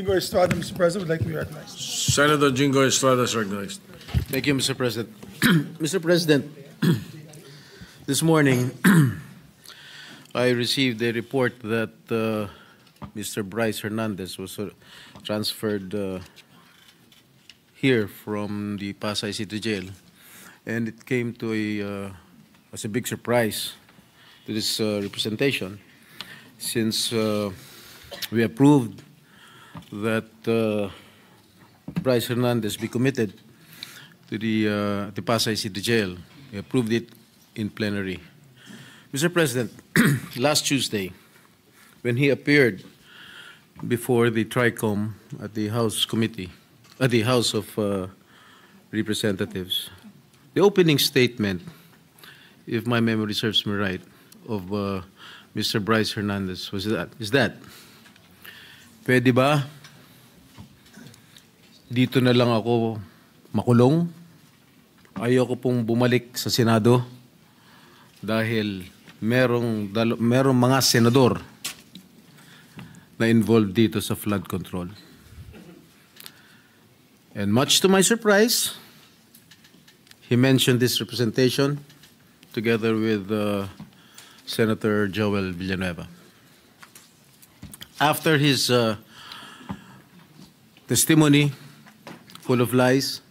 Jingo Estrada, Mr. President, would like to be recognized. Senator Jingo Estrada is recognized. Thank you, Mr. President. Mr. President, this morning I received a report that Mr. Bryce Hernandez was transferred here from the Pasay City Jail, and it came to as a big surprise to this representation, since we approved that Bryce Hernandez be committed to the Pasay City Jail. We approved it in plenary. Mr. President, last Tuesday, when he appeared before the TRICOM at the House Committee, at the House of Representatives, the opening statement, if my memory serves me right, of Mr. Bryce Hernandez is that, pwede ba dito na lang ako makulong? Ayoko pong bumalik sa Senado dahil merong mga senador na involved dito sa flood control. And much to my surprise, he mentioned this representation together with Senator Joel Villanueva. After his testimony, full of lies,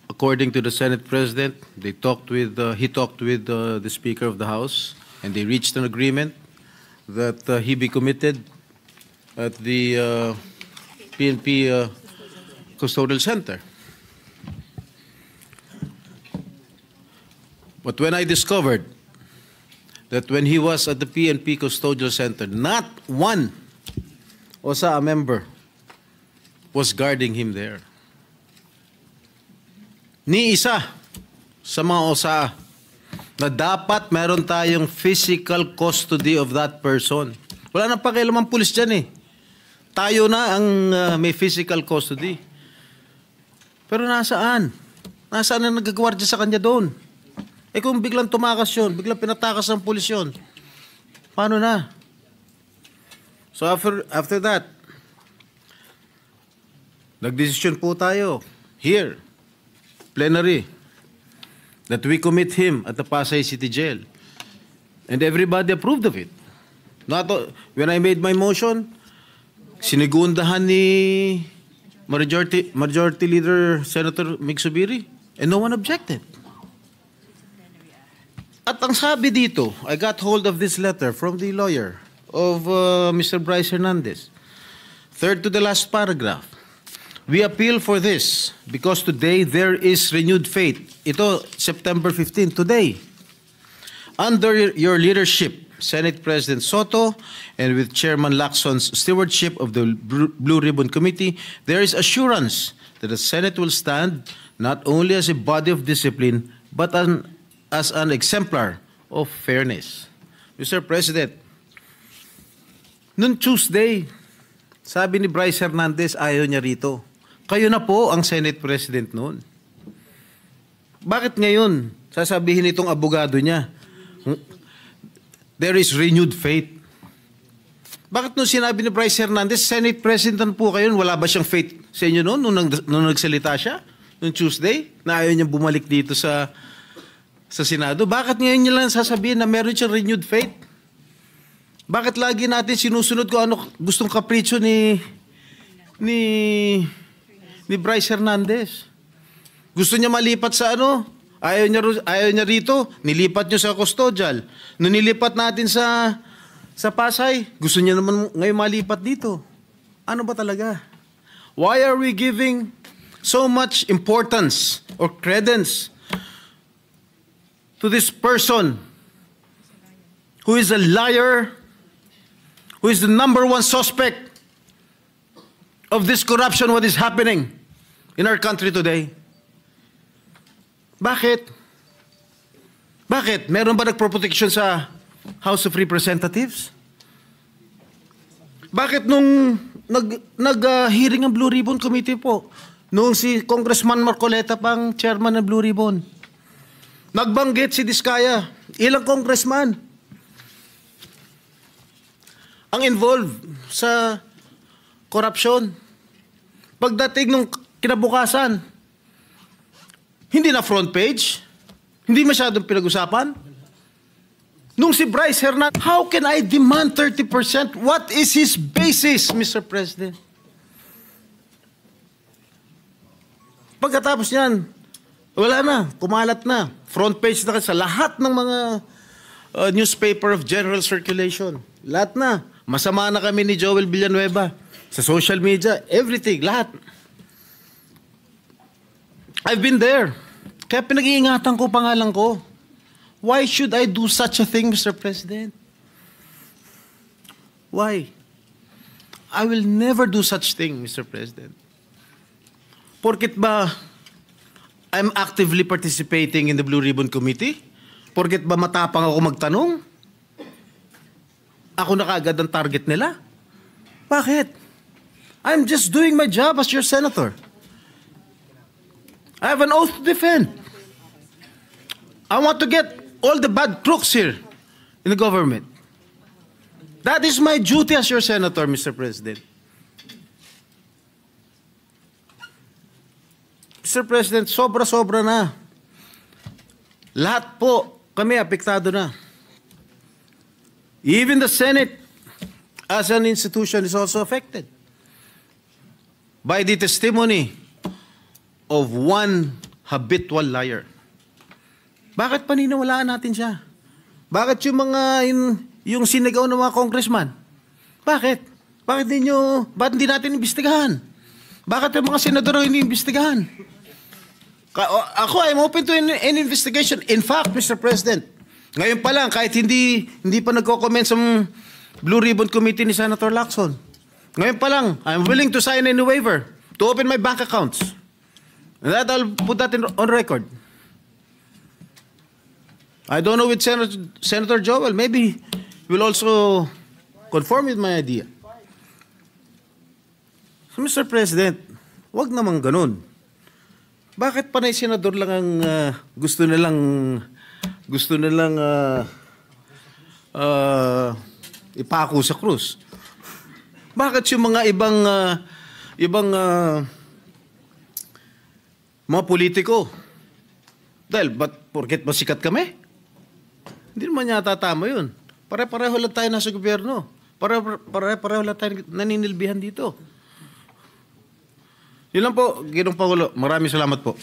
according to the Senate President, he talked with the Speaker of the House, and they reached an agreement that he be committed at the PNP Custodial Center. But when I discovered that when he was at the PNP Custodial Center, not one OSA member was guarding him there. Ni isa sa mga OSA na dapat meron tayong physical custody of that person. Wala na pakialam ang pulis dyan eh. Tayo na ang may physical custody. Pero nasaan? Nasaan na nagagwardya sa kanya doon? Eh kung biglang tumakas yun, biglang pinatakas ng pulis yun, paano na? So after that, nagdesisyon po tayo here, plenary, that we commit him at the Pasay City Jail. And everybody approved of it. When I made my motion, sinigundahan ni Majority Leader Senator Mig Zubiri, and no one objected. At ang sabi dito, I got hold of this letter from the lawyer of Mr. Bryce Hernandez. Third to the last paragraph. We appeal for this because today there is renewed faith. Ito, September 15, today. Under your leadership, Senate President Soto, and with Chairman Lacson's stewardship of the Blue Ribbon Committee, there is assurance that the Senate will stand not only as a body of discipline, but as an exemplar of fairness. Mr. President, noong Tuesday, sabi ni Bryce Hernandez, ayaw niya rito. Kayo na po ang Senate President noon. Bakit ngayon sasabihin itong abogado niya, there is renewed faith? Bakit nung sinabi ni Bryce Hernandez, Senate President po kayo, wala ba siyang faith sa inyo noon nung nagsalita siya? Noong Tuesday, na ayaw niya bumalik dito sa Senado? Bakit ngayon niya lang sasabihin na meron siyang renewed faith? Bakit lagi natin sinusunod kung ano gustong kapritsyo ni Bryce Hernandez? Gusto niya malipat sa ano? Ayaw niya rito, nilipat niyo sa custodial. Nung nilipat natin sa Pasay, gusto niya naman ngayon malipat dito. Ano ba talaga? Why are we giving so much importance or credence to this person who is a liar, who is the #1 suspect of this corruption, what is happening in our country today? Bakit? Bakit? Meron ba nagproprotection sa House of Representatives? Bakit nung nag-hearing ang Blue Ribbon Committee po, nung si Congressman Marcoleta pang chairman ng Blue Ribbon, nagbanggit si Diskaya, ilang congressman ang involved sa korupsyon. Pagdating ng kinabukasan, hindi na front page, hindi masyadong pinag-usapan. Nung si Bryce Hernandez, how can I demand 30%? What is his basis, Mr. President? Pagkatapos niyan, wala na, kumalat na. Front page na sa lahat ng mga newspaper of general circulation. Lahat na. Masama na kami ni Joel Villanueva. Sa social media, everything, lahat. I've been there. Kaya pinag-iingatan ko pangalan ko. Why should I do such a thing, Mr. President? Why? I will never do such thing, Mr. President. Porket ba I'm actively participating in the Blue Ribbon Committee? Porket ba matapang ako magtanong? Ako na kaagad ang target nila? Bakit? I'm just doing my job as your senator. I have an oath to defend. I want to get all the bad crooks here in the government. That is my duty as your senator, Mr. President. Mr. President, sobra-sobra na. Lahat po kami apektado na. Even the Senate as an institution is also affected by the testimony of one habitual liar. Bakit paniniwalaan natin siya? Bakit yung mga yung sinigaw ng mga congressman? Bakit? Bakit hindi natin imbestigahan? Bakit yung mga senador hindi imbestigahan? Ako, I'm open to an investigation. In fact, Mr. President, ngayon pa lang, kahit hindi pa nagko-comment sa Blue Ribbon Committee ni Senator Lacson, ngayon pa lang, I'm willing to sign any waiver to open my bank accounts. And that I'll put that on record. I don't know with Senator Joel. Maybe he will also conform with my idea. So, Mr. President, wag naman ganun. Bakit panay senador lang ang gusto nilang ipako sa krus? Bakit yung mga ibang mga politiko? Dahil, porket masikat kami? Hindi naman yata tama yun. Pare-pareho lang tayo nasa gobyerno. Pare-pareho lang tayo naninilbihan dito. Yun lang po, Ginoong Pangulo. Maraming salamat po.